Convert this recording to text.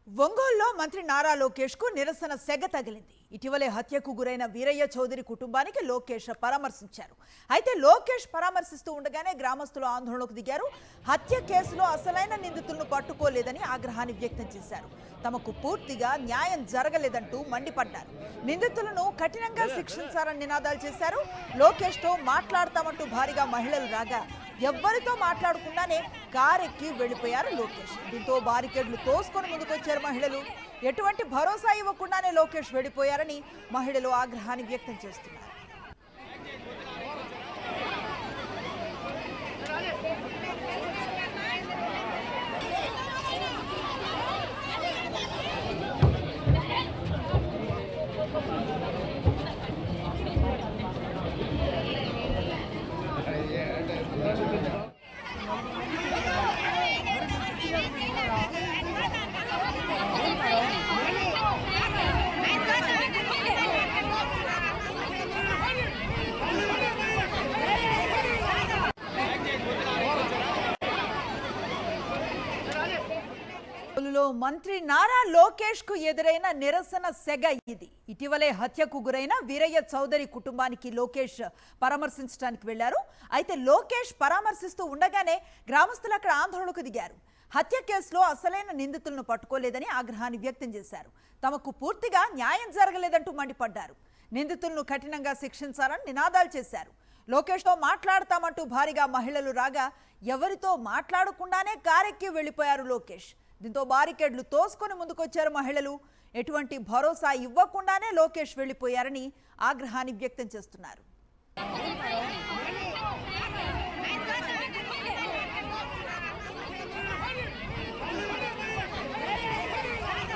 ఒంగోలులో మంత్రి నారా లోకేష్ కు నిరసన సెగ తగిలింది. ఇటీవలే హత్యకు గురైన వీరయ్య చౌదరి కుటుంబానికి లోకేష్ పరామర్శించారు. అయితే లోకేష్ పరామర్శిస్తూ ఉండగానే గ్రామస్తులు ఆందోళనకు దిగారు. హత్య కేసులో అసలైన నిందితులను పట్టుకోలేదని ఆగ్రహాన్ని వ్యక్తం చేశారు. తమకు పూర్తిగా న్యాయం జరగలేదంటూ మండిపడ్డారు. నిందితులను కఠినంగా శిక్షించాలని నినాదాలు చేశారు. లోకేష్ తో మాట్లాడతామంటూ భారీగా మహిళలు రాగా ఎవ్వరితో మాట్లాడకుండానే కారెక్కి వెళ్లిపోయారు లోకేష్. దీంతో బారికేడ్లు తోసుకొని ముందుకొచ్చారు మహిళలు. ఎటువంటి భరోసా ఇవ్వకుండానే లోకేష్ వెళ్లిపోయారని మహిళలు ఆగ్రహాన్ని వ్యక్తం చేస్తున్నారు. మంత్రి నారా లోకేష్ కు ఎదురైన నిరసన సెగ ఇది. ఇటీవలే హత్యకు గురైన వీరయ్య చౌదరి కుటుంబానికి లోకేష్ పరామర్శించడానికి వెళ్లారు. అయితే లోకేష్ పరామర్శిస్తూ ఉండగానే గ్రామస్తులు అక్కడ ఆందోళనకు దిగారు. హత్య కేసులో అసలైన నిందితులను పట్టుకోలేదని ఆగ్రహాన్ని వ్యక్తం చేశారు. తమకు పూర్తిగా న్యాయం జరగలేదంటూ మండిపడ్డారు. నిందితులను కఠినంగా శిక్షించాలని నినాదాలు చేశారు. లోకేష్ తో మాట్లాడతామంటూ భారీగా మహిళలు రాగా ఎవరితో మాట్లాడకుండానే కారెక్కి వెళ్లిపోయారు లోకేష్. దీంతో బారికేడ్లు తోసుకొని ముందుకొచ్చారు మహిళలు. ఎటువంటి భరోసా ఇవ్వకుండానే లోకేష్ వెళ్లిపోయారని ఆగ్రహాన్ని వ్యక్తం చేస్తున్నారు.